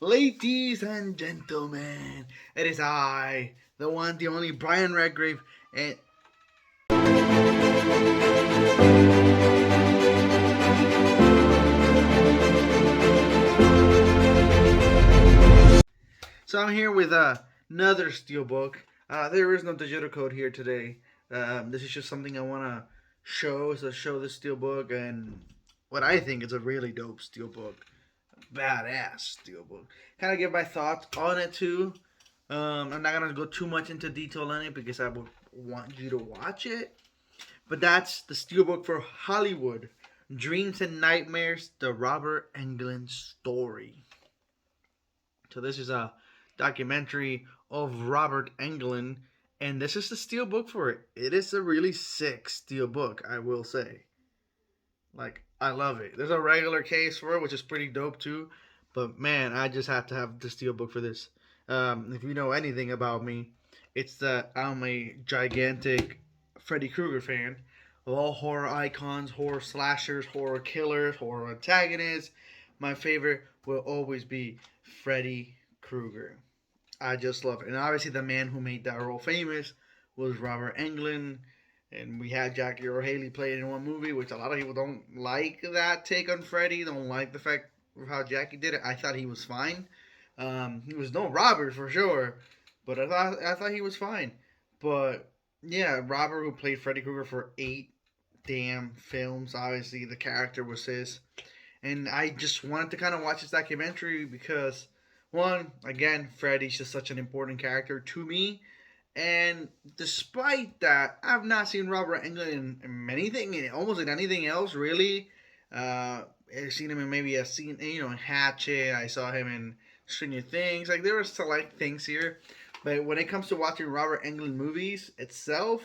Ladies and gentlemen, it is I, the one, the only Brian Redgrave, and so I'm here with another Steelbook. There is no digital code here today. This is just something I want to show. So show the Steelbook and what I think is a really dope Steelbook, badass Steelbook. Kind of give my thoughts on it too. I'm not gonna go too much into detail on it because I would want you to watch it. But that's the Steelbook for Hollywood. Dreams and Nightmares, the Robert Englund story. So this is a documentary of Robert Englund, and this is the Steelbook for it. It is a really sick Steelbook, I will say. Like, I love it. There's a regular case for it, which is pretty dope too. But man, I just have to have the Steelbook for this. If you know anything about me, it's that I'm a gigantic Freddy Krueger fan of all horror icons, horror slashers, horror killers, horror antagonists. My favorite will always be Freddy Krueger. I just love it. And obviously, the man who made that role famous was Robert Englund. And we had Jackie Earle Haley play it in one movie, which a lot of people don't like that take on Freddy. Don't like the fact of how Jackie did it. I thought he was fine. He was no Robert for sure, but I thought he was fine. But yeah, Robert, who played Freddy Krueger for 8 damn films, obviously the character was his, and I just wanted to kind of watch this documentary because one, again, Freddy's just such an important character to me. And despite that, I've not seen Robert Englund in anything, almost in anything else, really. I've seen him in maybe a scene, in Hatchet. I saw him in Stranger Things. Like, there were select things here. But when it comes to watching Robert Englund movies itself,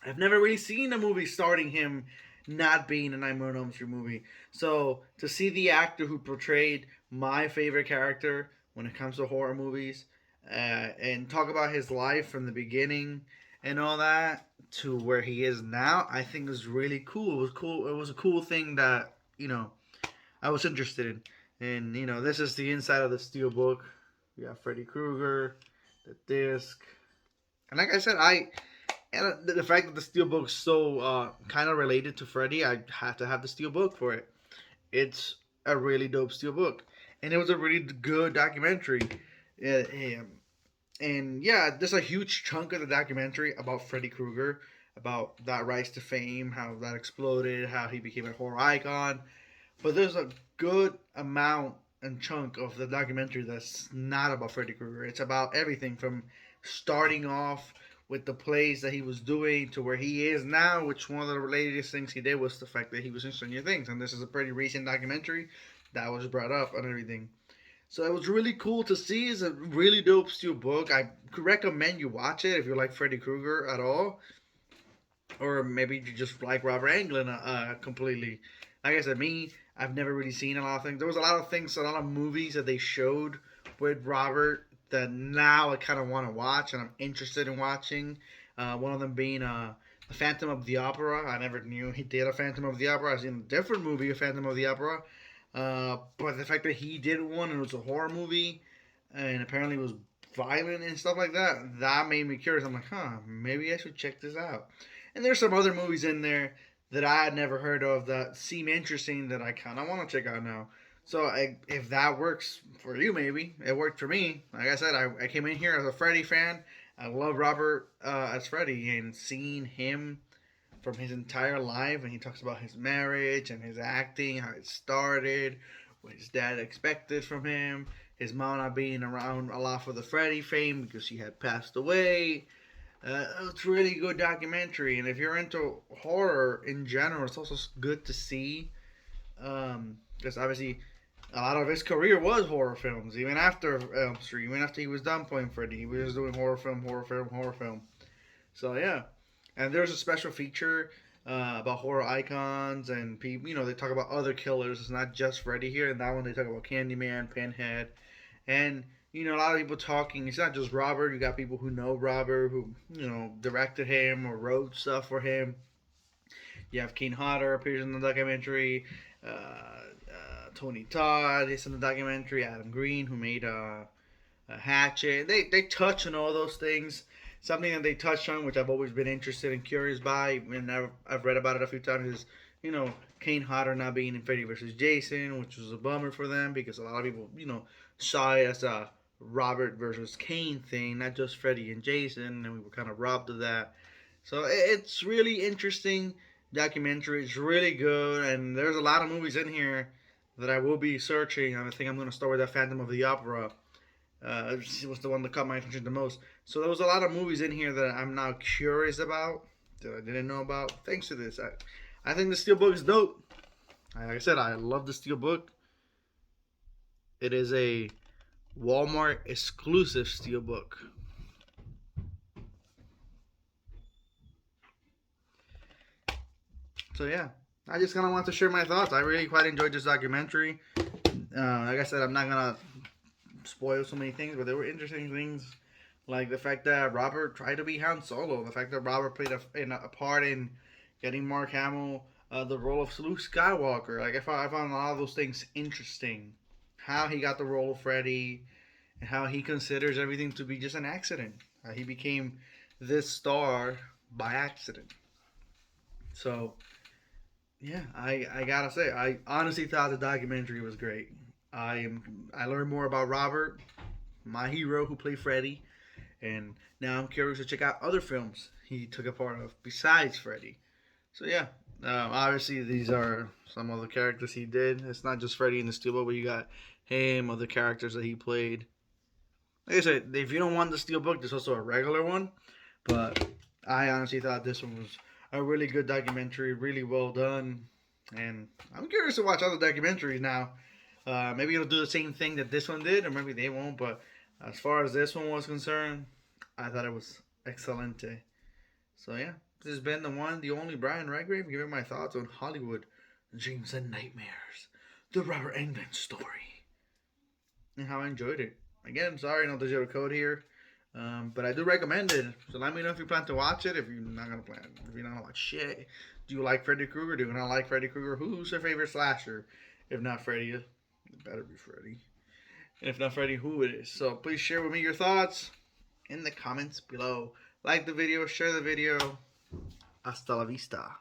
I've never really seen a movie starting him not being a Nightmare on Elm Street movie. So to see the actor who portrayed my favorite character when it comes to horror movies, and talk about his life from the beginning and all that to where he is now, I think is really cool. It was cool. It was a cool thing that I was interested in. And this is the inside of the steel book. We got Freddy Krueger, the disc, and like I said, and the fact that the steelbook's so kind of related to Freddy, I had to have the steelbook for it. It's a really dope steelbook, and it was a really good documentary. Yeah, and yeah, there's a huge chunk of the documentary about Freddy Krueger, about that rise to fame, how that exploded, how he became a horror icon. But there's a good amount and chunk of the documentary that's not about Freddy Krueger. It's about everything from starting off with the plays that he was doing to where he is now, which one of the latest things he did was the fact that he was in Stranger Things. And this is a pretty recent documentary that was brought up and everything. So it was really cool to see. It's a really dope steel book. I could recommend you watch it if you like Freddy Krueger at all, or maybe you just like Robert Englund completely. Like I said, me, I've never really seen a lot of things. There was a lot of things, a lot of movies that they showed with Robert that now I kind of want to watch and I'm interested in watching. One of them being the Phantom of the Opera. I never knew he did a Phantom of the Opera. I've seen a different movie, a Phantom of the Opera. But the fact that he did one and it was a horror movie and apparently it was violent and stuff like that, that made me curious. I'm like, maybe I should check this out. And there's some other movies in there that I had never heard of that seem interesting that I kind of want to check out now. So if that works for you, maybe it worked for me. Like I said, I came in here as a Freddy fan. I love Robert as Freddy, and seeing him from his entire life, and he talks about his marriage and his acting, how it started, what his dad expected from him, his mom not being around a lot for the Freddy fame because she had passed away. It's a really good documentary, and if you're into horror in general, it's also good to see. Because obviously, a lot of his career was horror films. Even after Elm Street, even after he was done playing Freddy, he was doing horror film, horror film, horror film. So yeah, and there's a special feature about horror icons and people. They talk about other killers. It's not just Freddy here. In that one, they talk about Candyman, Pinhead, and a lot of people talking. It's not just Robert. You got people who know Robert, who directed him or wrote stuff for him. You have Kane Hodder appears in the documentary. Tony Todd. He's in the documentary. Adam Green, who made Hatchet. They touch on all those things. Something that they touched on, which I've always been interested and curious by, and I've read about it a few times, is, Kane Hodder not being in Freddy versus Jason, which was a bummer for them because a lot of people, saw it as a Robert versus Kane thing, not just Freddy and Jason, and we were kind of robbed of that. So it's really interesting documentary. It's really good, and there's a lot of movies in here that I will be searching. I think I'm going to start with that Phantom of the Opera. It was the one that caught my attention the most. So there was a lot of movies in here that I'm now curious about, that I didn't know about, thanks to this. I think the Steelbook is dope. Like I said, I love the Steelbook. It is a Walmart exclusive Steelbook. So yeah, I just kind of want to share my thoughts. I really quite enjoyed this documentary. Like I said, I'm not gonna spoil so many things, but there were interesting things, like the fact that Robert tried to be Han Solo, the fact that Robert played a part in getting Mark Hamill the role of Luke Skywalker. Like I found a lot of those things interesting. How he got the role of Freddy, and how he considers everything to be just an accident. He became this star by accident. So yeah, I gotta say, I honestly thought the documentary was great. I learned more about Robert, my hero who played Freddy, and now I'm curious to check out other films he took a part of besides Freddy. So yeah, obviously these are some of the characters he did. It's not just Freddy in the Steelbook, but you got him, other characters that he played. Like I said, if you don't want the Steelbook, there's also a regular one. But I honestly thought this one was a really good documentary, really well done, and I'm curious to watch other documentaries now. Maybe it'll do the same thing that this one did, or maybe they won't. But as far as this one was concerned, I thought it was excellent. So yeah, this has been the one, the only Brian Redgrave giving my thoughts on Hollywood, Dreams and Nightmares, the Robert Englund story, and how I enjoyed it. Again, sorry, no digital code here. But I do recommend it. So let me know if you plan to watch it. If you're not gonna plan, if you're not gonna watch shit, do you like Freddy Krueger? Do you not like Freddy Krueger? Who's your favorite slasher? If not Freddy, it better be Freddy. And if not Freddy, who it is? So please share with me your thoughts in the comments below. Like the video, share the video. Hasta la vista.